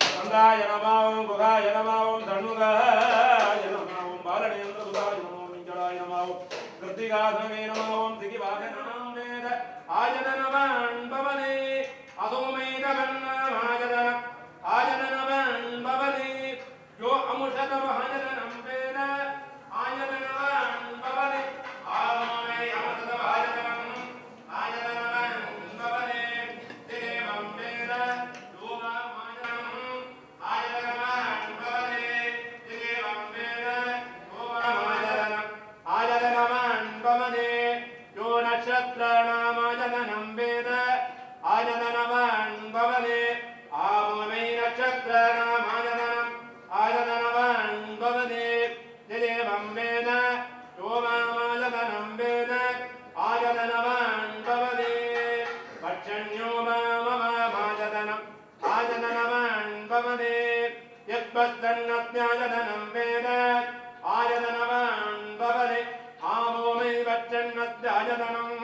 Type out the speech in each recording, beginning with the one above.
சந்தாய நமாவும் குகாய நமாவும் தண்முகாய நமாவும் பாலனேந்திர சுதாய நமாவும் மிஞ்சலாய நமாவும் கிருத்திகாசமே நமாவும் திகிவாக நமாம் வேத ஆஜனனவன் பவனே அசோமேதவன்னமாஜதனம் ஆஜனனவன் பவனே யோ அமுஷதமஹஜனனம் வேத ஆஜனனவன் பவனே ஆமோமே அமுஷதமஹஜனனம் ஆஜனனவன் பவனே தேவம் வேத யோகமாஜனம் ஆஜனனவன் பவனே தேவம் வேத யோகமாஜனம் ஆஜனனவன் பவனே யோ நக்ஷத்ரணாமாஜனம் வேத ஆஜனனவன் பவனே ஆமோமே நக்ஷத்ரணாமாஜனம் ஆஜனனவன் பவனே தேவம் வேத யோகமாஜனம் வேத ஆஜனனவன் பவனே பட்சண்யோ மாஜதனம் ஆஜனனவன் பவனே யத்பஸ்தன்னத்யாஜனம் வேத ஆஜனனவன் பவனே ஆமோமை பட்சன்னத்யாஜனம்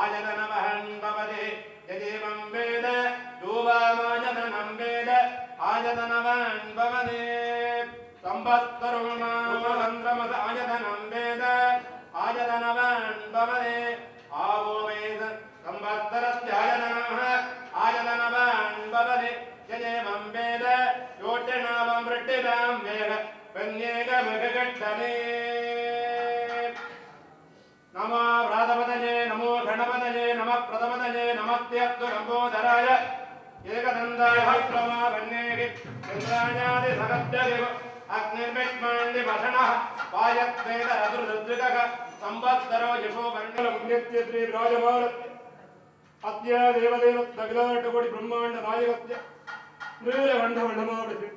ஆஜனனவன் பவதே யதேவம் வேத யோவாமாஜனனம் வேத ஆஜனனவன் பவதே சம்பஸ்தருணாமந்திரமத ஆஜனனம் வேத ஆஜனனவன் பவதே ஆவோமேத சம்பஸ்தரஸ்யாஜனனः ஆஜனனவன் பவதே யதேவம் வேத யோட்டனாவம் ரிட்டிதாம் வேத பன்யேகமகட்டனே नमो व्रातपतये नमो गणपतये नमः प्रथमतये नमस्तेऽस्तु लम्बोदराय एकदन्ताय हस्रमावन्नेहि चन्द्रायादि सहस्रदेव अग्निर्विष्माण्डिभषणः वायत्वेदरदुर्रुद्रिकः संवत्सरो यशो वर्णपुण्यस्य श्रीविराजमानस्य अस्य देवदेवत्तविराटकोटि ब्रह्माण्ड नायकस्य नीलकण्ठमण्डमावृतिः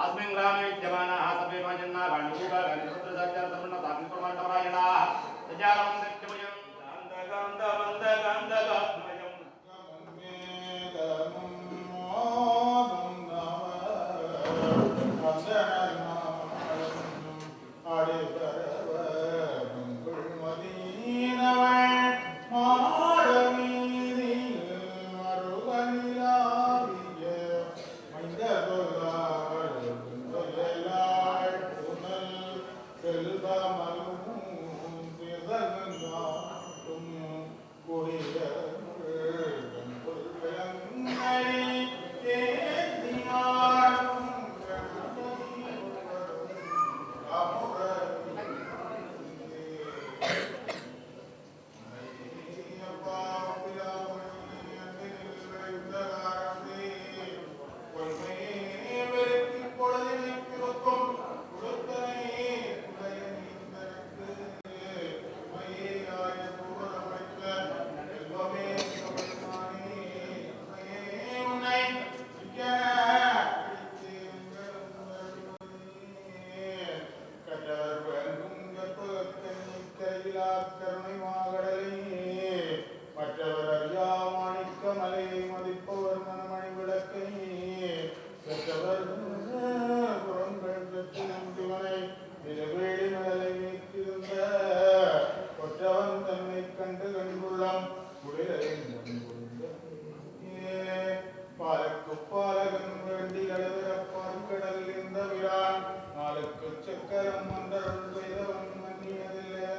अस्मिन् ग्रामे विद्यमानाः सर्वे माजन्नाः गाण्डूकागानिरुद्रसाक्षात्सम्पन्नताग्निप्रमाणपरायणाः सजालं दृष्टमयं गान्धगान्धवन्दगान्धगात्मयम् சக்கரம் மண்டலம் செய்தவன் மன்னியதில்லை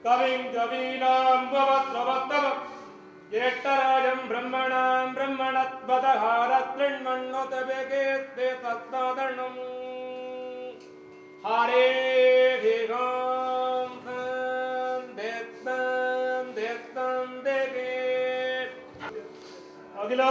कविं कवीनां भवस्रवस्तवम् ज्येष्ठराजं ब्रह्मणां ब्रह्मणत्वतहारतृण्मन्नोतवेगेस्ते तत्त्वदर्णम् हरे भेगां देत्तं देत्तं देगे अगिला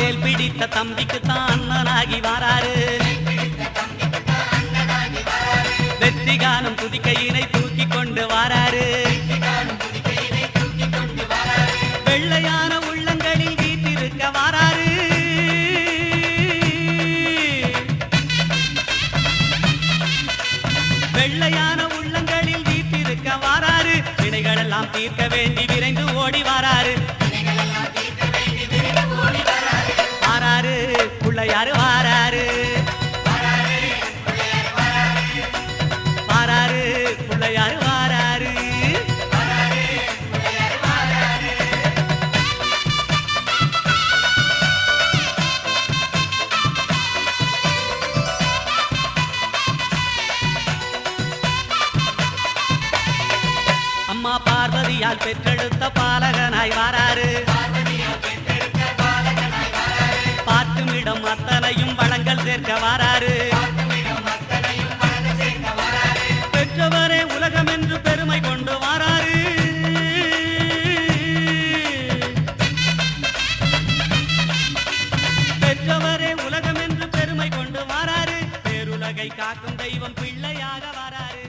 வேல் பிடித்த தம்பிக்கு தான் அண்ணனாகி வாராரு வெற்றி காணும் துதிக்கையினை தூக்கி கொண்டு வாராரு வெள்ளையான உள்ளங்களில் வீட்டிருக்க வாராரு வெள்ளையான உள்ளங்களில் வீட்டிருக்க வாராரு வினைகளெல்லாம் தீர்க்க வேண்டி விரைந்து ஓடி வாராரு வாராரு பிள்ளையாரு வாராரு வாராரு பிள்ளையாரு வாராரு அம்மா பார்வதியால் பெற்றெடுத்த பாலகனாய் வாராரு பார்க்குமிடம் அத்தனையும் வளங்கள் சேர்க்க வாராரு பெற்றவரே உலகம் என்று பெருமை கொண்டு வாராரு பெற்றவரே உலகம் என்று பெருமை கொண்டு வாராரு பேருலகை காக்கும் தெய்வம் பிள்ளையாக வாராரு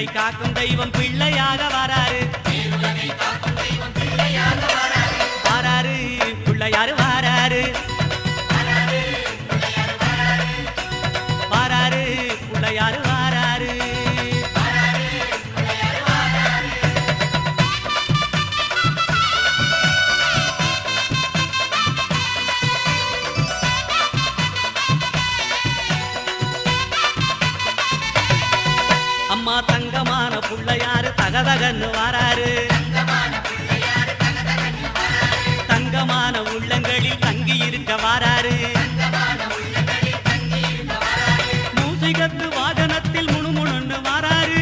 காக்கும் தெய்வம் பிள்ளையாக வாராரு வாராரு பிள்ளையாரு வாராரு வாராரு பிள்ளையாரு வாராரு அம்மா தங்கமான புள்ளையாரு தகதகன்னு வாராரு தங்கமான உள்ளங்களில் தங்கி இருக்க வாராரு மூசிகத்து வாகனத்தில் முணுமுணுன்னு வாராரு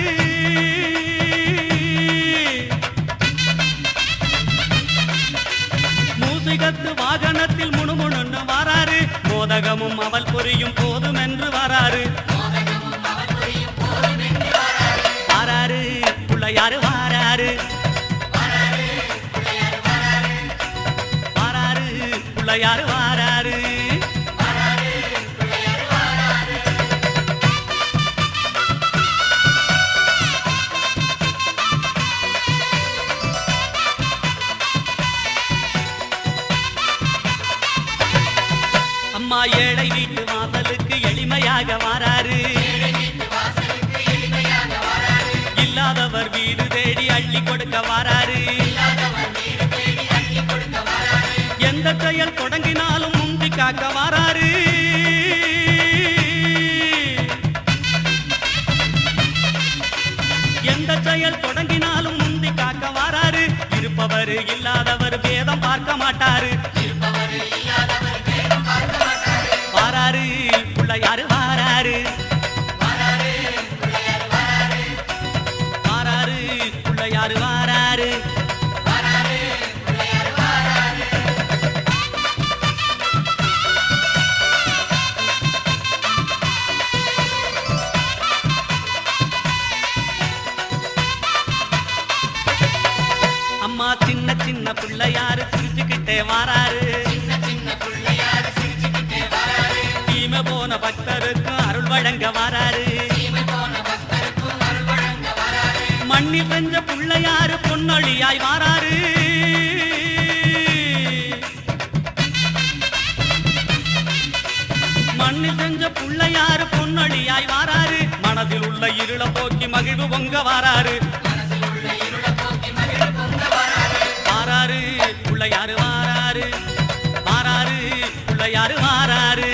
மூசிகத்து வாகனத்தில் முணுமுணுன்னு வாராரு மோதகமும் அவள் புரியும் போதும் என்று வாராரு வாராரு பிள்ளையாரு வாராரு வாராரு பிள்ளையாரு வாராரு அம்மா ஏழை வீட்டு வாசலுக்கு எளிமையாக வாராரு இல்லாதவர் வீடு தேடி அள்ளி கொடுக்க வாராரு எந்த செயல் தொடங்கினாலும் முந்தி காக்க வாராரு எந்த செயல் தொடங்கினாலும் முந்தி காக்க வாராரு இருப்பவர் இல்லாதவர் பேதம் பார்க்க மாட்டாரு வாராரு பிள்ளையாரு வாராரு பிள்ளையாரு வாராரு அம்மா சின்ன சின்ன பிள்ளையாரு சிரிச்சுக்கிட்டே வாராரு தீமை போன பக்தருக்கு அருள் வழங்க வாராரு பொன்னொழியாய் வாராரு. மண்ணில் செஞ்ச புள்ளையாரு பொன்னொழியாய் வாராரு. மனதில் உள்ள இருள போக்கி மகிழ்வு பொங்க வாராரு. வாராரு புள்ளையாரு வாராரு. வாராரு புள்ளையாரு வாராரு.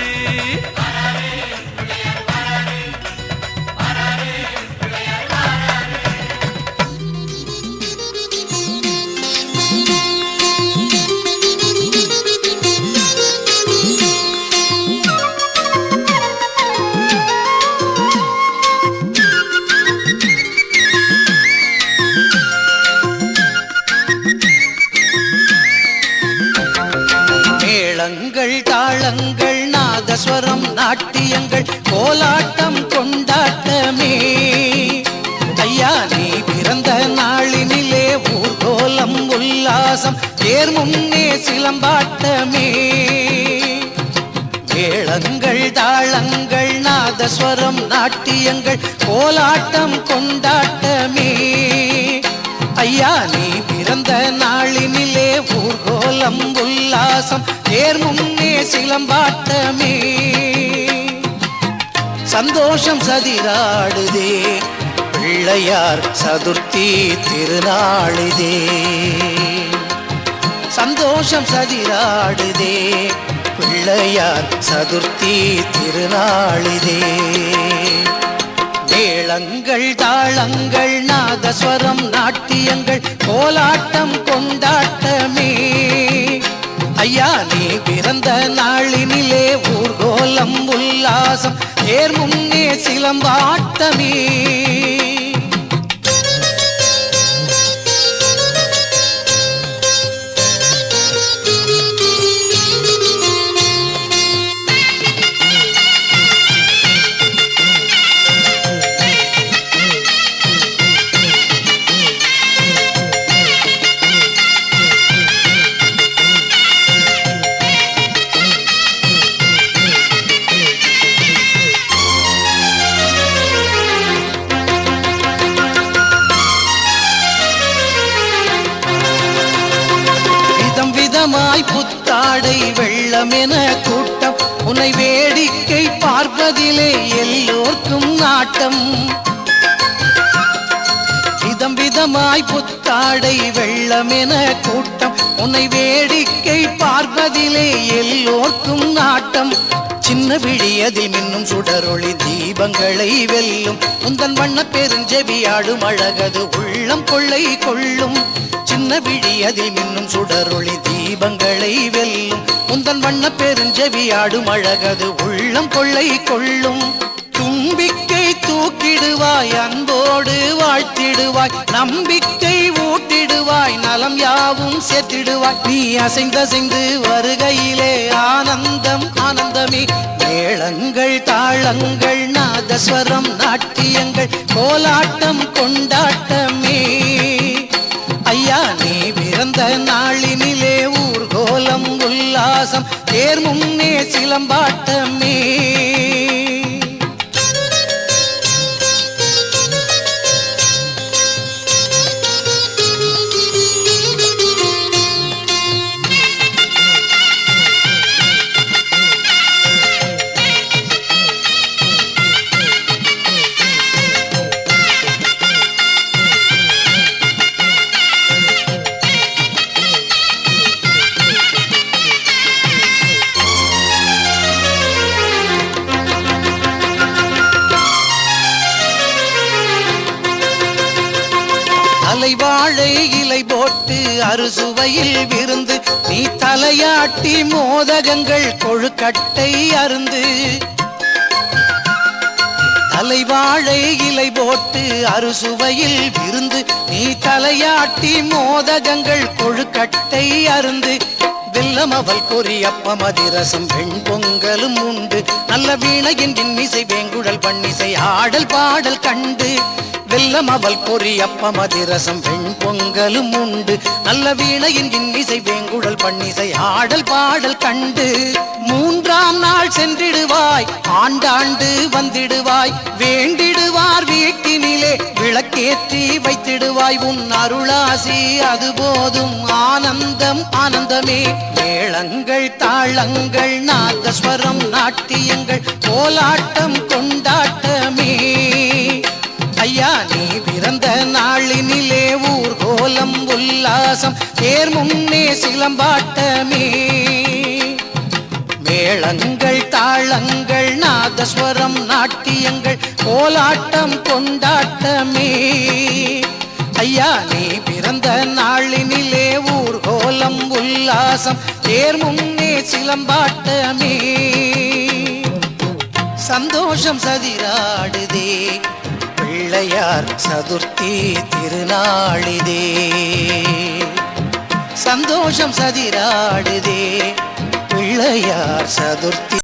தாளங்கள் நாதஸ்வரம் நாட்டியங்கள் கோலாட்டம் கொண்டாட்டமே. ஐயா நீ பிறந்த நாளினிலே ஊர்கோலம் உல்லாசம் தேர் முன்னே சிலம்பாட்டமே. மேளங்கள் தாளங்கள் நாதஸ்வரம் நாட்டியங்கள் கோலாட்டம் கொண்டாட்டமே. ஐயா நீ பிறந்த நாளினிலே ஊர்கோலம் உல்லாசம் தேர் முன்னே சிலம்பாட்டமே. சந்தோஷம் சதிராடுதே பிள்ளையார் சதுர்த்தி திருநாளிதே. சந்தோஷம் சதிராடுதே பிள்ளையார் சதுர்த்தி திருநாளிதே. மேளங்கள் தாளங்கள் நாதஸ்வரம் நாட்டியங்கள் கோலாட்டம் கொண்டாட்டமே. ஐயா நீ பிறந்த நாளினிலே ஊர்கோலம் உல்லாசம் தேர் முன்னே சிலம்பாட்டமே. புத்தாடை வெள்ளமென கூட்டம் உன்னை வேடிக்கை பார்ப்பதிலே எல்லோர்க்கும் நாட்டம். விதம் விதமாய் புத்தாடை வெள்ளமென கூட்டம் உன்னை வேடிக்கை பார்ப்பதிலே எல்லோர்க்கும் நாட்டம். சின்ன விழியதில் மின்னும் சுடரொளி தீபங்களை வெல்லும் உந்தன் வண்ண பெருஞ்செவியாடும் அழகது உள்ளம் கொள்ளை கொள்ளும். சின்ன விழியதில் மின்னும் சுடரொளி தீபங்களை வெல்லும் உந்தன் வண்ண பெருஞ்செவியாடும் அழகது உள்ளம் கொள்ளை கொள்ளும். தும்பிக்கை தூக்கிடுவாய் அன்போடு வாழ்த்திடுவாய் நம்பிக்கை ஊட்டிடுவாய் நலம் யாவும் சேர்த்திடுவாய். நீ அசைந்தசைந்து வருகையிலே ஆனந்தம் ஆனந்தமே. மேளங்கள் தாளங்கள் நாதஸ்வரம் நாட்டியங்கள் கோலாட்டம் கொண்டாட்டமே. ஐயா நீ பிறந்த நாளினிலே ஊர்கோலம் உல்லாசம் தேர் முன்னே சிலம்பாட்டமே. வாழை இலை போட்டு அறுசுவையில் விருந்து நீ தலையாட்டி மோதகங்கள் கொழுக்கட்டை அருந்து. தலைவாழை இலை போட்டு அறுசுவையில் விருந்து நீ தலையாட்டி மோதகங்கள் கொழுக்கட்டை அருந்து. வெல்லம் அவள் பொரியப்பம் அதிரசம் வெண் பொங்கலும் உண்டு. நல்ல வீணையின் இன்னிசை வேங்குழல் பண்ணிசை ஆடல் பாடல் கண்டு. வெல்லம் அவள் பொரியப்பம் அதிரசம் வெண் பொங்கலும் உண்டு. நல்ல வீணையின் இன்னிசை வேங்குழல் பண்ணிசை ஆடல் பாடல் கண்டு. மூன்றாம் நாள் சென்றிடுவாய் ஆண்டாண்டு வந்திடுவாய் வேண்டிடுவார் வீட்டினிலே விளக்கு விளக்கேற்றி வைத்திடுவாய் உன் அருளாசி அது போதும் ஆனந்தம் ஆனந்தமே மேளங்கள் தாளங்கள் நாதஸ்வரம் நாட்டியங்கள் கோலாட்டம் கொண்டாட்டமே ஐயா நீ பிறந்த நாளினிலே ஊர்கோலம் உல்லாசம் தேர் முன்னே சிலம்பாட்டமே மேளங்கள் தாளங்கள் நாதஸ்வரம் நாட்டியங்கள் கோலாட்டம் கொண்டாட்டமே ஐயா நீ பிறந்த நாளினிலே ஊர்கோலம் உல்லாசம் தேர் முன்னே சிலம்பாட்டமே சந்தோஷம் சதிராடுதே பிள்ளையார் சதுர்த்தி திருநாளிதே சந்தோஷம் சதிராடுதே பிள்ளையார் சதுர்த்தி